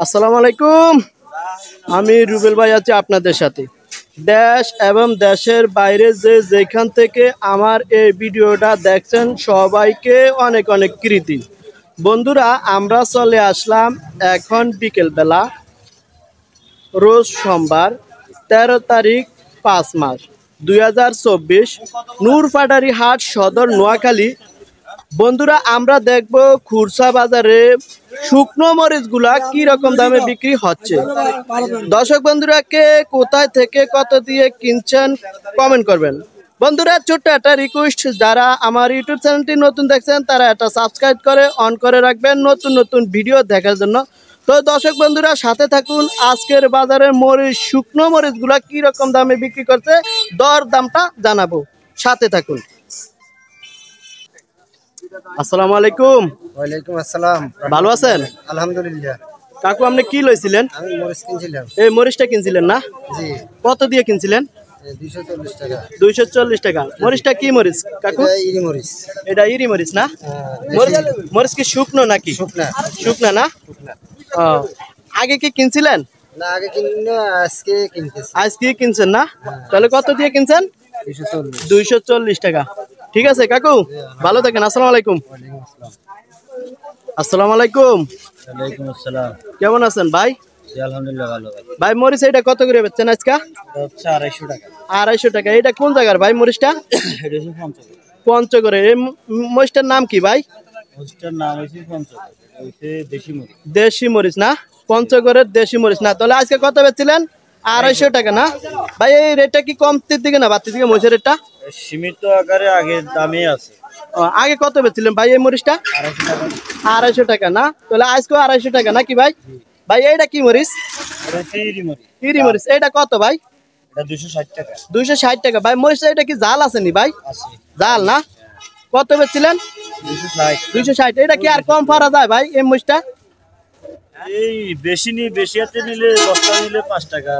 আসসালামু আলাইকুম। আমি রুবেল ভাই আছি আপনাদের সাথে। দেশ এবং দেশের বাইরে যেখান থেকে আমার এই ভিডিওটা দেখছেন সবাইকে অনেক অনেক কৃতি। বন্ধুরা, আমরা চলে আসলাম এখন বিকেলবেলা, রোজ সোমবার 13 তারিখ 5 মাস 2024, নূরপাটারি হাট, সদর, নোয়াখালী। বন্ধুরা, আমরা দেখব খুরসা বাজারে শুকনো মরিচগুলা কি রকম দামে বিক্রি হচ্ছে। দর্শক বন্ধুরা, কে কোথায় থেকে কত দিয়ে কিনছেন কমেন্ট করবেন। বন্ধুরা, ছোট্ট একটা রিকোয়েস্ট, যারা আমার ইউটিউব চ্যানেলটি নতুন দেখছেন তারা একটা সাবস্ক্রাইব করে অন করে রাখবেন নতুন নতুন ভিডিও দেখার জন্য। তো দর্শক বন্ধুরা, সাথে থাকুন। আজকের বাজারের মরিচ, শুকনো মরিচগুলা কি রকম দামে বিক্রি করছে, দর দামটা জানাবো, সাথে থাকুন। আসসালামু আলাইকুম। ওয়ালাইকুম আসসালাম। ভালো আছেন? আলহামদুলিল্লাহ। কাকু, আপনি কি লইছিলেন? আমি মরিচ কিনছিলাম। এই মরিচটা কিনছিলেন না? জি। কত দিয়ে কিনছিলেন? 240 টাকা। 240 টাকা। মরিচটা কি মরিচ কাকু? এটা ইরি মরিচ। এটা ইরি মরিচ না? মরিচ কি শুকনো নাকি? শুকনা। শুকনা না? ও, আগে কি কিনছিলেন? না, আগে কিনে আজকে কিনতেছি। আজকে কিনছেন না? তাহলে কত দিয়ে কিনছেন? 240। 240 টাকা। ঠিক আছে কাকু, ভালো থাকেন। আসসালামু আলাইকুম। ওয়ালাইকুম আসসালাম। আসসালামু আলাইকুম। ওয়ালাইকুম আসসালাম। কেমন আছেন ভাই? জি আলহামদুলিল্লাহ ভালো ভাই। ভাই, মরিচ এটা কত করে বেচছেন আজকে? এটা হচ্ছে 250 টাকা। 250 টাকা। এটা কোন জায়গার ভাই মরিচটা? এটা হচ্ছে পঞ্চগড়। পঞ্চগড়ের। এই মরিচটার নাম কি ভাই? মরিচটার নাম হচ্ছে পঞ্চগড়। এটা হচ্ছে দেশি মরিচ। দেশি মরিচ না? পঞ্চগড়ের দেশি মরিচ না? তাহলে আজকে কত বেচছিলেন? 250 টাকা না? ভাই, এই রেটটা কি কমতির দিকে না বাড়তির দিকে মরিচের রেটটা? সীমিত আকারে আগের দামে আছে। আগে কত বেচছিলেন ভাই এই মরিচটা? 250 টাকা। 250 টাকা না? তাহলে আজকে 250 টাকা নাকি ভাই? ভাই, এইটা কি মরিচ? এটা হচ্ছে ইরি মরিচ। ইরি মরিচ। এইটা কত ভাই? এটা 260 টাকা। 260 টাকা। ভাই, মরিচটা এটা কি জাল আসেনি ভাই? আছে। জাল না? কত বেচছিলেন? 260। 260। এটা কি আর কম পারা যায় ভাই এই মরিচটা? এই বেশি বেশি হাতে নিলে বস্তা নিলে 5 টাকা।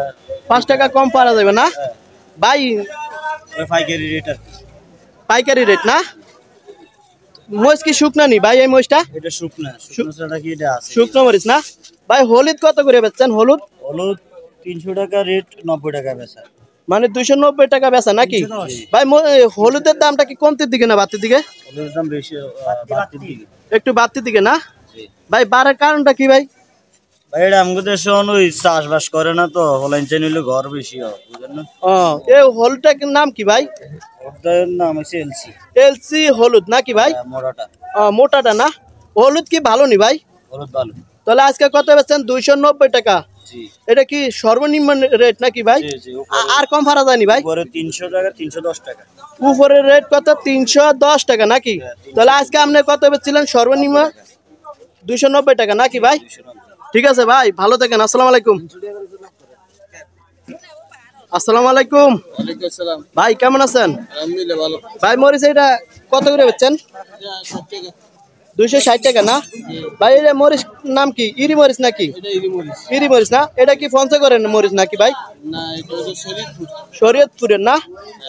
5 টাকা কম পারা যাবে না ভাই? ওই পাইকারি রেট আর কি। পাইকারি রেট না? মরিচ কি শুকনা নি ভাই এই মরিচটা? এটা শুকনা ছাড়া কি এটা আছে? শুকনো মরিচ না? ভাই, হলুদ কত করে বেচছেন? হলুদ হলুদ 300 টাকা রেট, 90 টাকা বেচা। মানে 290 টাকা বেচা নাকি? ভাই, হলুদের দামটা কি কমতির দিকে না বাড়তির দিকে? হলুদের দাম বেশি, বাড়তির দিকে। একটু বাড়তির দিকে না? জি। ভাই, বাড়ার কারণটা কি ভাই? ভাই এটা আমাদের দেশে ওই চাষবাস করে না তো, হলাইন চাই নিলে ঘর বেশি হয়, বুঝলেন না? ও, এই হলুদটার নাম কি ভাই? ওটার নাম হচ্ছে এলসি। এলসি হলুদ নাকি ভাই? মোটাটা। মোটাটা না? হলুদ কি ভালো নি ভাই? হলুদ ভালো। তাহলে আজকে কত বেচছেন? 290 টাকা। জি। এটা কি সর্বনিম্ন রেট নাকি ভাই? জি জি। আর কম পারা যায়নি ভাই? উপরে 300 টাকা, 310 টাকা। উপরের রেট কত? 310 টাকা নাকি? তাহলে আজকে আপনি কত বেচছিলেন সর্বনিম্ন? 290 টাকা নাকি ভাই? ঠিক আছে ভাই, ভালো থাকেন। আসসালামু আলাইকুম। আসসালামু আলাইকুম। ওয়ালাইকুম আসসালাম। ভাই, কেমন আছেন? আলহামদুলিল্লাহ ভালো। ভাই, মরিচ এটা কত করে বেচছেন? 260 টাকা না? ভাই, এটা মরিচ নাম কি? ইরি মরিচ নাকি? এটা ইরি মরিচ। ইরি মরিচ না? এটা কি পঞ্চগড়ের মরিচ নাকি ভাই? না, এটা হচ্ছে শরীয়তপুর। শরীয়তপুরের না?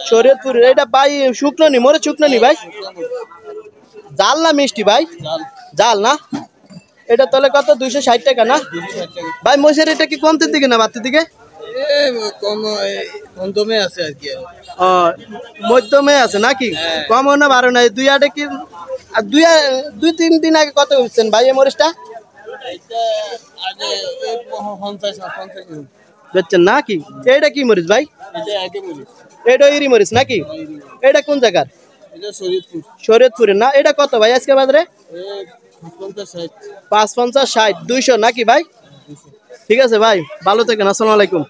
শরীয়তপুরের। এটা ভাই শুকনো নি? মরিচ শুকনো নি ভাই? জাল না মিষ্টি ভাই? জাল। জাল না? এটা তাহলে কত? 260 টাকা না? 260 টাকা। ভাই, মরিচের এটা কি কমতির দিকে না বাড়তির দিকে? কম কমে আছে আর কি। ও, মধ্যমে আছে নাকি? কম না বারো নাই? দুই আটে কি? আর দুই তিন দিন আগে কত বেচছেন ভাই এই মরিচটা? এটা আগে 50 বেচছেন নাকি? এইটা কি মরিচ ভাই? এটা আগে মরিচ। এটা ইরি মরিচ নাকি? এটা কোন জায়গার? এটা শরীয়তপুর। শরীয়তপুরের না? এটা কত ভাই আজকে বাজারে? 50 550 60 200 নাকি ভাই? ঠিক আছে ভাই, ভালো থাকেন। আসসালামু আলাইকুম।